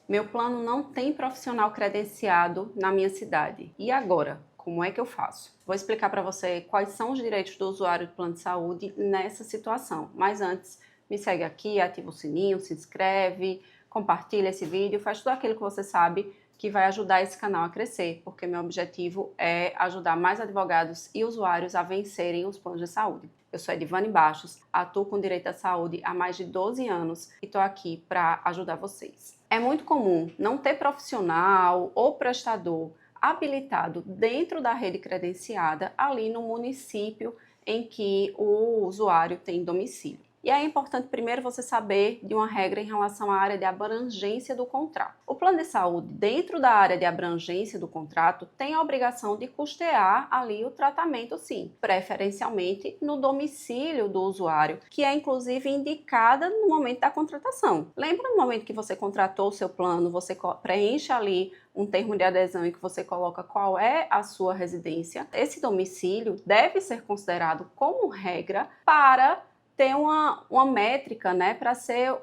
Meu plano não tem profissional credenciado na minha cidade. E agora? Como é que eu faço? Vou explicar para você quais são os direitos do usuário do plano de saúde nessa situação. Mas antes, me segue aqui, ativa o sininho, se inscreve, compartilha esse vídeo, faz tudo aquilo que você sabe que vai ajudar esse canal a crescer, porque meu objetivo é ajudar mais advogados e usuários a vencerem os planos de saúde. Eu sou Edivane Bastos, atuo com direito à saúde há mais de 12 anos e estou aqui para ajudar vocês. É muito comum não ter profissional ou prestador habilitado dentro da rede credenciada ali no município em que o usuário tem domicílio. E aí é importante primeiro você saber de uma regra em relação à área de abrangência do contrato. O plano de saúde, dentro da área de abrangência do contrato, tem a obrigação de custear ali o tratamento, sim, preferencialmente no domicílio do usuário, que é inclusive indicada no momento da contratação. Lembra no momento que você contratou o seu plano, você preenche ali um termo de adesão em que você coloca qual é a sua residência. Esse domicílio deve ser considerado como regra para ter uma métrica, né, para ser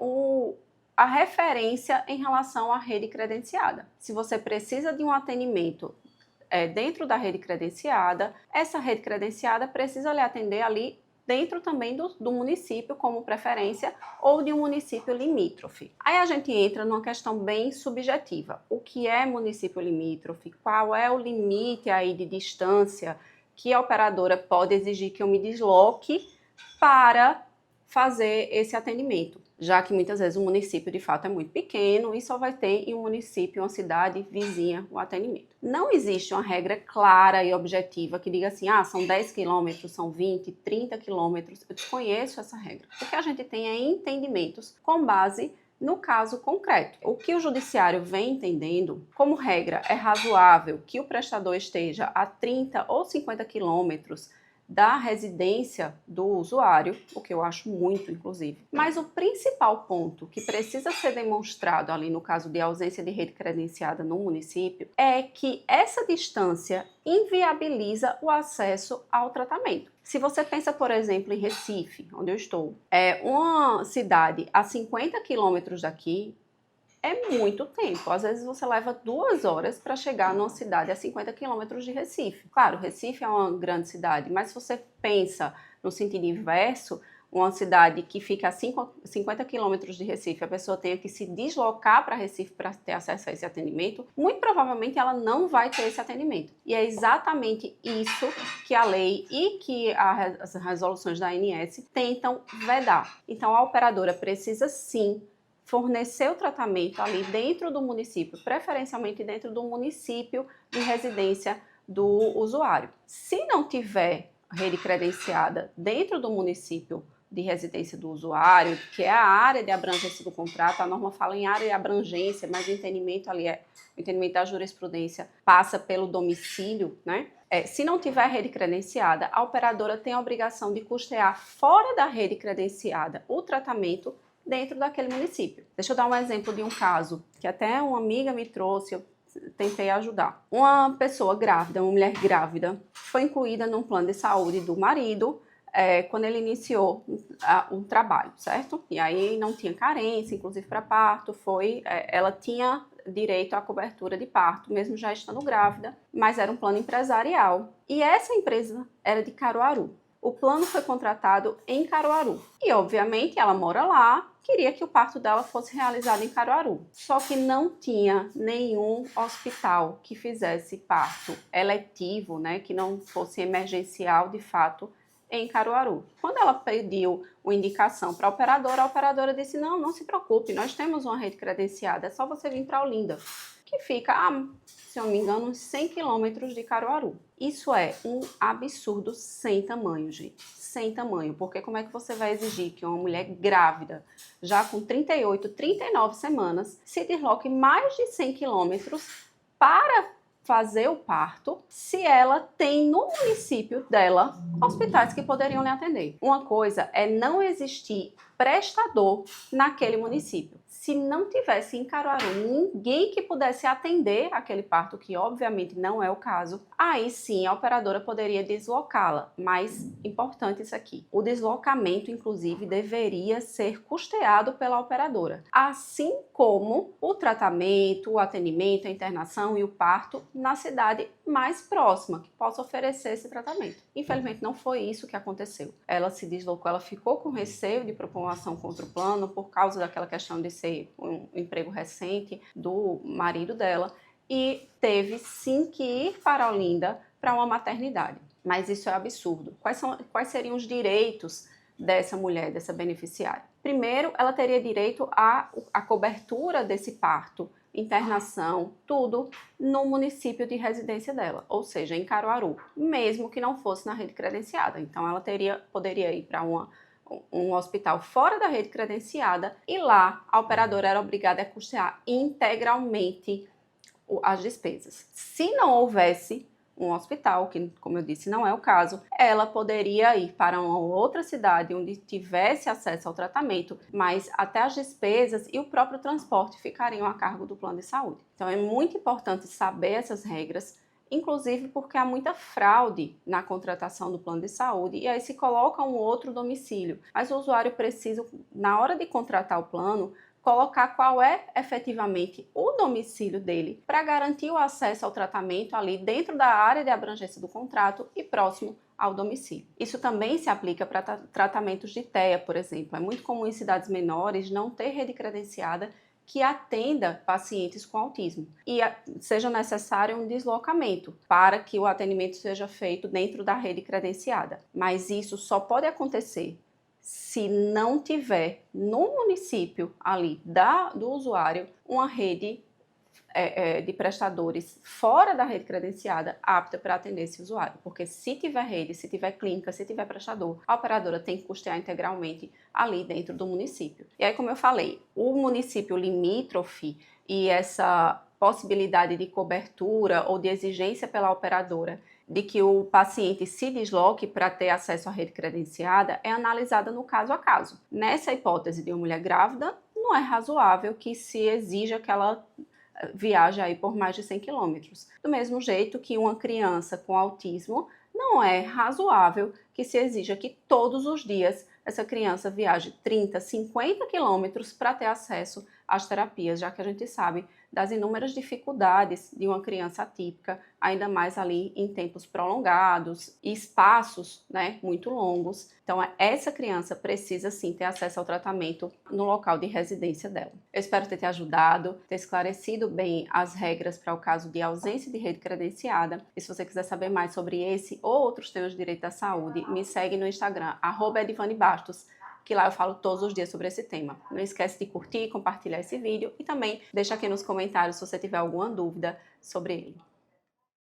a referência em relação à rede credenciada. Se você precisa de um atendimento dentro da rede credenciada, essa rede credenciada precisa lhe atender ali dentro também do município como preferência ou de um município limítrofe. Aí a gente entra numa questão bem subjetiva. O que é município limítrofe? Qual é o limite aí de distância que a operadora pode exigir que eu me desloque para fazer esse atendimento, já que muitas vezes o município de fato é muito pequeno e só vai ter em um município, uma cidade vizinha o atendimento. Não existe uma regra clara e objetiva que diga assim, são 10 quilômetros, são 20, 30 quilômetros. Eu desconheço essa regra. O que a gente tem é entendimentos com base no caso concreto. O que o judiciário vem entendendo, como regra, é razoável que o prestador esteja a 30 ou 50 quilômetros da residência do usuário, o que eu acho muito, inclusive. Mas o principal ponto que precisa ser demonstrado ali no caso de ausência de rede credenciada no município é que essa distância inviabiliza o acesso ao tratamento. Se você pensa, por exemplo, em Recife, onde eu estou, é uma cidade a 50 quilômetros daqui, é muito tempo. Às vezes você leva 2 horas para chegar numa cidade a 50 quilômetros de Recife. Claro, Recife é uma grande cidade, mas se você pensa no sentido inverso, uma cidade que fica a 50 quilômetros de Recife, a pessoa tenha que se deslocar para Recife para ter acesso a esse atendimento, muito provavelmente ela não vai ter esse atendimento. E é exatamente isso que a lei e que as resoluções da ANS tentam vedar. Então a operadora precisa sim fornecer o tratamento ali dentro do município, preferencialmente dentro do município de residência do usuário. Se não tiver rede credenciada dentro do município de residência do usuário, que é a área de abrangência do contrato, a norma fala em área de abrangência, mas o entendimento ali o entendimento da jurisprudência passa pelo domicílio, né? Se não tiver rede credenciada, a operadora tem a obrigação de custear fora da rede credenciada o tratamento dentro daquele município. Deixa eu dar um exemplo de um caso que até uma amiga me trouxe, eu tentei ajudar. Uma pessoa grávida, uma mulher grávida, foi incluída num plano de saúde do marido quando ele iniciou um trabalho, certo? E aí não tinha carência, inclusive para parto, ela tinha direito à cobertura de parto, mesmo já estando grávida, mas era um plano empresarial. E essa empresa era de Caruaru. O plano foi contratado em Caruaru e, obviamente, ela mora lá, queria que o parto dela fosse realizado em Caruaru. Só que não tinha nenhum hospital que fizesse parto eletivo, né, que não fosse emergencial de fato em Caruaru. Quando ela pediu uma indicação para a operadora disse, não se preocupe, nós temos uma rede credenciada, é só você vir para Olinda, que fica se eu não me engano, uns 100 quilômetros de Caruaru. Isso é um absurdo sem tamanho, gente. Sem tamanho. Porque como é que você vai exigir que uma mulher grávida, já com 38, 39 semanas, se desloque mais de 100 quilômetros para fazer o parto, se ela tem no município dela hospitais que poderiam lhe atender? Uma coisa é não existir prestador naquele município. Se não tivesse em Caruaru ninguém que pudesse atender aquele parto, que obviamente não é o caso, aí sim a operadora poderia deslocá-la. Mas importante isso aqui, o deslocamento inclusive deveria ser custeado pela operadora, assim como o tratamento, o atendimento, a internação e o parto na cidade mais próxima que possa oferecer esse tratamento. Infelizmente não foi isso que aconteceu. Ela se deslocou, ela ficou com receio de propor uma ação contra o plano por causa daquela questão de ser um emprego recente do marido dela e teve sim que ir para Olinda para uma maternidade. Mas isso é absurdo. Quais seriam os direitos dessa mulher, dessa beneficiária? Primeiro, ela teria direito à cobertura desse parto, internação, tudo no município de residência dela, ou seja, em Caruaru, mesmo que não fosse na rede credenciada. Então, ela poderia ir para um hospital fora da rede credenciada e lá a operadora era obrigada a custear integralmente as despesas. Se não houvesse um hospital, que como eu disse não é o caso, ela poderia ir para uma outra cidade onde tivesse acesso ao tratamento, mas até as despesas e o próprio transporte ficariam a cargo do plano de saúde. Então é muito importante saber essas regras, inclusive porque há muita fraude na contratação do plano de saúde e aí se coloca um outro domicílio, mas o usuário precisa, na hora de contratar o plano, colocar qual é efetivamente o domicílio dele para garantir o acesso ao tratamento ali dentro da área de abrangência do contrato e próximo ao domicílio. Isso também se aplica para tratamentos de TEA, por exemplo. É muito comum em cidades menores não ter rede credenciada que atenda pacientes com autismo e seja necessário um deslocamento para que o atendimento seja feito dentro da rede credenciada. Mas isso só pode acontecer se não tiver no município ali do usuário uma rede de prestadores fora da rede credenciada apta para atender esse usuário. Porque se tiver rede, se tiver clínica, se tiver prestador, a operadora tem que custear integralmente ali dentro do município. E aí, como eu falei, o município limítrofe e essa possibilidade de cobertura ou de exigência pela operadora de que o paciente se desloque para ter acesso à rede credenciada é analisada no caso a caso. Nessa hipótese de uma mulher grávida, não é razoável que se exija que ela viaje aí por mais de 100 quilômetros. Do mesmo jeito que uma criança com autismo, não é razoável que se exija que todos os dias essa criança viaje 30, 50 quilômetros para ter acesso às terapias, já que a gente sabe das inúmeras dificuldades de uma criança atípica, ainda mais ali em tempos prolongados e espaços, muito longos. Então, essa criança precisa sim ter acesso ao tratamento no local de residência dela. Eu espero ter te ajudado, ter esclarecido bem as regras para o caso de ausência de rede credenciada. E se você quiser saber mais sobre esse ou outros temas de direito à saúde, me segue no Instagram, @edivane_bastos, que lá eu falo todos os dias sobre esse tema. Não esquece de curtir e compartilhar esse vídeo e também deixa aqui nos comentários se você tiver alguma dúvida sobre ele.